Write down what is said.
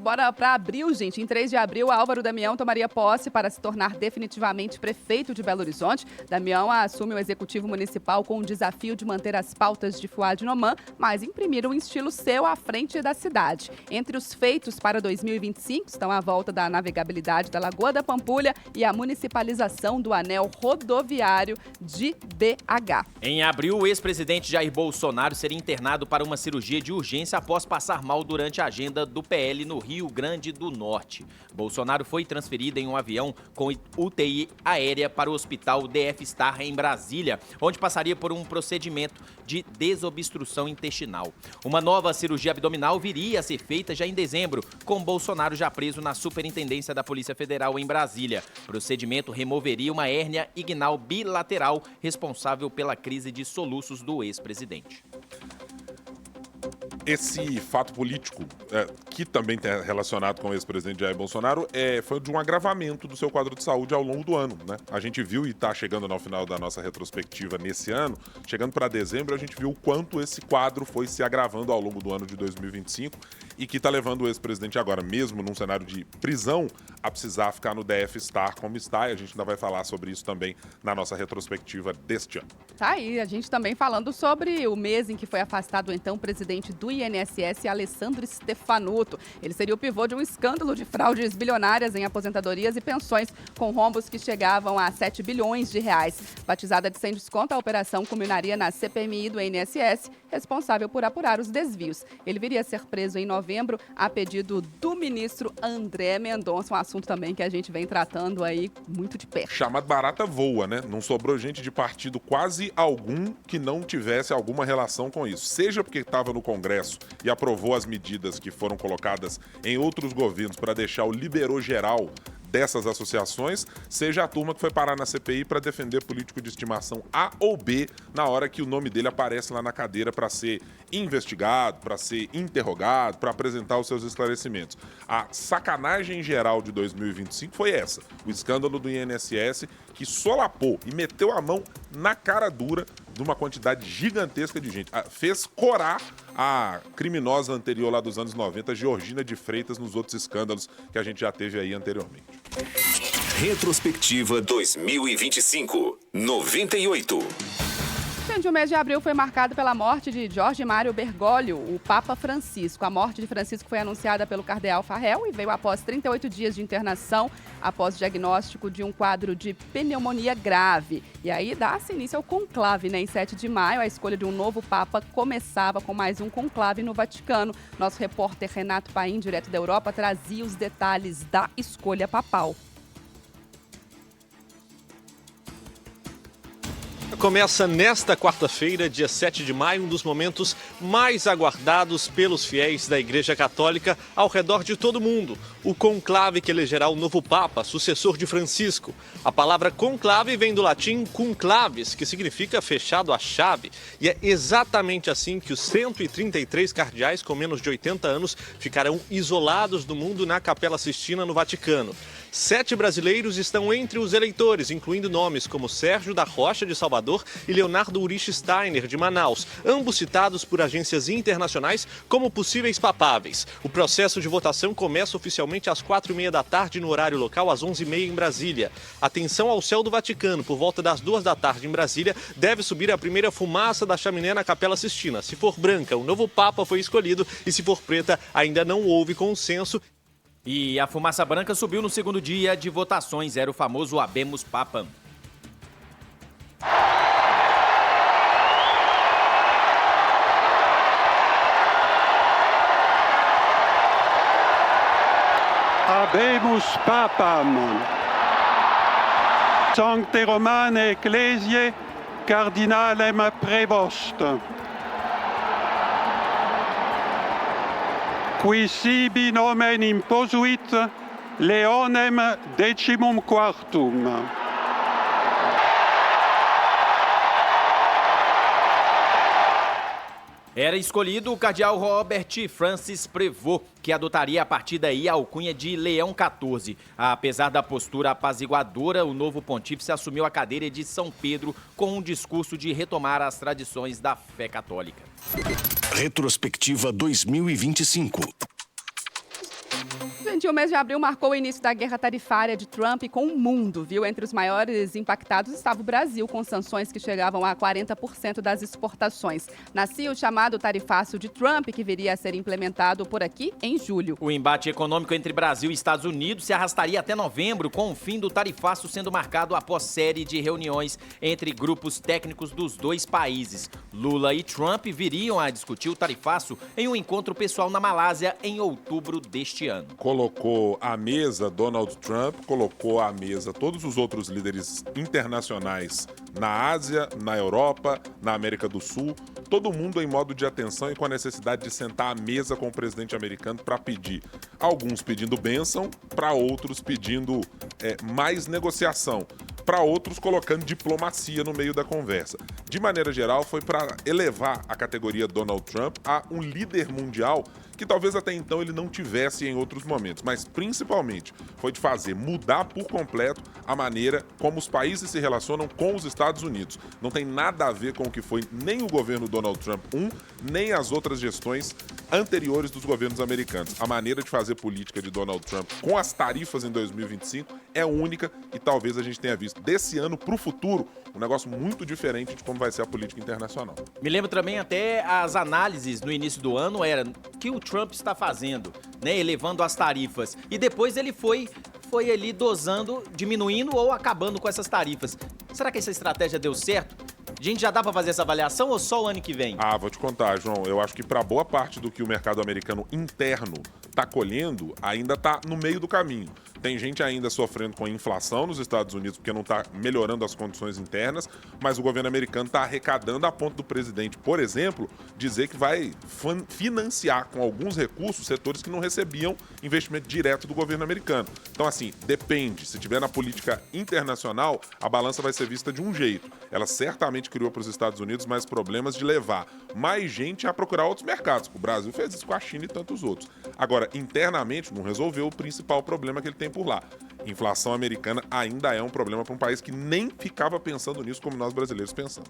bora para abril, gente. Em 3 de abril, Álvaro Damião tomaria posse para se tornar definitivamente prefeito de Belo Horizonte. Damião assume o executivo municipal com o desafio de manter as pautas de Fuad Noman, mas imprimir um estilo seu à frente da cidade. Entre os feitos para 2025 estão a volta da navegabilidade da Lagoa da Pampulha e a municipalização do anel rodoviário de BH. Em abril, o ex-presidente Jair Bolsonaro seria internado para uma cirurgia de urgência após passar mal durante a agenda do PL no Rio Grande do Norte. Bolsonaro foi transferido em um avião com UTI aérea para o hospital DF Star em Brasília, onde passaria por um procedimento de desobstrução intestinal. Uma nova cirurgia abdominal viria a ser feita já em dezembro, com Bolsonaro já preso na Superintendência da Polícia Federal em Brasília. O procedimento removeria uma hérnia inguinal bilateral responsável pela crise de soluços do ex-presidente. Esse fato político, que também está relacionado com o ex-presidente Jair Bolsonaro, foi de um agravamento do seu quadro de saúde ao longo do ano, né? A gente viu, e está chegando no final da nossa retrospectiva nesse ano, chegando para dezembro, a gente viu o quanto esse quadro foi se agravando ao longo do ano de 2025 e que está levando o ex-presidente agora, mesmo num cenário de prisão, a precisar ficar no DF Star como está, e a gente ainda vai falar sobre isso também na nossa retrospectiva deste ano. Tá aí, a gente também falando sobre o mês em que foi afastado o então presidente do INSS, Alessandro Stefanuto. Ele seria o pivô de um escândalo de fraudes bilionárias em aposentadorias e pensões, com rombos que chegavam a 7 bilhões de reais. Batizada de sem desconto, a operação culminaria na CPMI do INSS, responsável por apurar os desvios. Ele viria a ser preso em novembro, a pedido do ministro André Mendonça, um assunto também que a gente vem tratando aí muito de perto. Chamado barata voa, né? Não sobrou gente de partido quase algum que não tivesse alguma relação com isso. Seja porque estava no Congresso e aprovou as medidas que foram colocadas em outros governos para deixar o liberou geral dessas associações, seja a turma que foi parar na CPI para defender político de estimação A ou B na hora que o nome dele aparece lá na cadeira para ser investigado, para ser interrogado, para apresentar os seus esclarecimentos. A sacanagem geral de 2025 foi essa, o escândalo do INSS que solapou e meteu a mão na cara dura de uma quantidade gigantesca de gente. Fez corar a criminosa anterior lá dos anos 90, Georgina de Freitas, nos outros escândalos que a gente já teve aí anteriormente. Retrospectiva 2025, 98. Gente, o mês de abril foi marcado pela morte de Jorge Mário Bergoglio, o Papa Francisco. A morte de Francisco foi anunciada pelo cardeal Farrell e veio após 38 dias de internação, após o diagnóstico de um quadro de pneumonia grave. E aí dá-se início ao conclave, né? Em 7 de maio, a escolha de um novo Papa começava com mais um conclave no Vaticano. Nosso repórter Renato Paim, direto da Europa, trazia os detalhes da escolha papal. Começa nesta quarta-feira, dia 7 de maio, um dos momentos mais aguardados pelos fiéis da Igreja Católica ao redor de todo o mundo. O conclave que elegerá o novo Papa, sucessor de Francisco. A palavra conclave vem do latim conclaves, que significa fechado à chave. E é exatamente assim que os 133 cardeais com menos de 80 anos ficarão isolados do mundo na Capela Sistina, no Vaticano. 7 brasileiros estão entre os eleitores, incluindo nomes como Sérgio da Rocha, de Salvador, e Leonardo Urich Steiner, de Manaus, ambos citados por agências internacionais como possíveis papáveis. O processo de votação começa oficialmente às 4h30 da tarde no horário local, às 11h30 em Brasília. Atenção ao céu do Vaticano, por volta das 2 da tarde em Brasília, deve subir a primeira fumaça da chaminé na Capela Sistina. Se for branca, o novo Papa foi escolhido, e se for preta, ainda não houve consenso. E a fumaça branca subiu no segundo dia de votações, era o famoso Habemus Papam. Habemus Papam. Sancte Romane Ecclesiae Cardinalem Prevost. Qui sibi nomen imposuit Leonem decimum quartum. Era escolhido o cardeal Robert Francis Prevost, que adotaria a partir daí a alcunha de Leão XIV. Apesar da postura apaziguadora, o novo pontífice assumiu a cadeira de São Pedro com um discurso de retomar as tradições da fé católica. Retrospectiva 2025. Gente, o mês de abril marcou o início da guerra tarifária de Trump com o mundo, viu? Entre os maiores impactados estava o Brasil, com sanções que chegavam a 40% das exportações. Nascia o chamado tarifaço de Trump, que viria a ser implementado por aqui em julho. O embate econômico entre Brasil e Estados Unidos se arrastaria até novembro, com o fim do tarifaço sendo marcado após série de reuniões entre grupos técnicos dos dois países. Lula e Trump viriam a discutir o tarifaço em um encontro pessoal na Malásia em outubro deste ano. Colocou à mesa Donald Trump, colocou à mesa todos os outros líderes internacionais na Ásia, na Europa, na América do Sul, todo mundo em modo de atenção e com a necessidade de sentar à mesa com o presidente americano para pedir. Alguns pedindo bênção, para outros pedindo mais negociação, para outros colocando diplomacia no meio da conversa. De maneira geral, foi para elevar a categoria Donald Trump a um líder mundial que talvez até então ele não tivesse em outros momentos, mas principalmente foi de fazer mudar por completo a maneira como os países se relacionam com os Estados Unidos. Não tem nada a ver com o que foi nem o governo Donald Trump 1, nem as outras gestões anteriores dos governos americanos. A maneira de fazer política de Donald Trump com as tarifas em 2025 é única e talvez a gente tenha visto desse ano para o futuro um negócio muito diferente de como vai ser a política internacional. Me lembro também até as análises no início do ano era que o Trump está fazendo, né, elevando as tarifas. E depois ele foi ali dosando, diminuindo ou acabando com essas tarifas. Será que essa estratégia deu certo? A gente já dá para fazer essa avaliação ou só o ano que vem? Vou te contar, João. Eu acho que para boa parte do que o mercado americano interno está colhendo, ainda está no meio do caminho. Tem gente ainda sofrendo com inflação nos Estados Unidos porque não está melhorando as condições internas, mas o governo americano está arrecadando a ponto do presidente, por exemplo, dizer que vai financiar com alguns recursos setores que não recebiam investimento direto do governo americano. Então, assim, depende. Se tiver na política internacional, a balança vai ser vista de um jeito. Ela certamente criou para os Estados Unidos mais problemas de levar mais gente a procurar outros mercados. O Brasil fez isso com a China e tantos outros. Agora, internamente, não resolveu o principal problema que ele tem por lá. Inflação americana ainda é um problema para um país que nem ficava pensando nisso como nós brasileiros pensamos.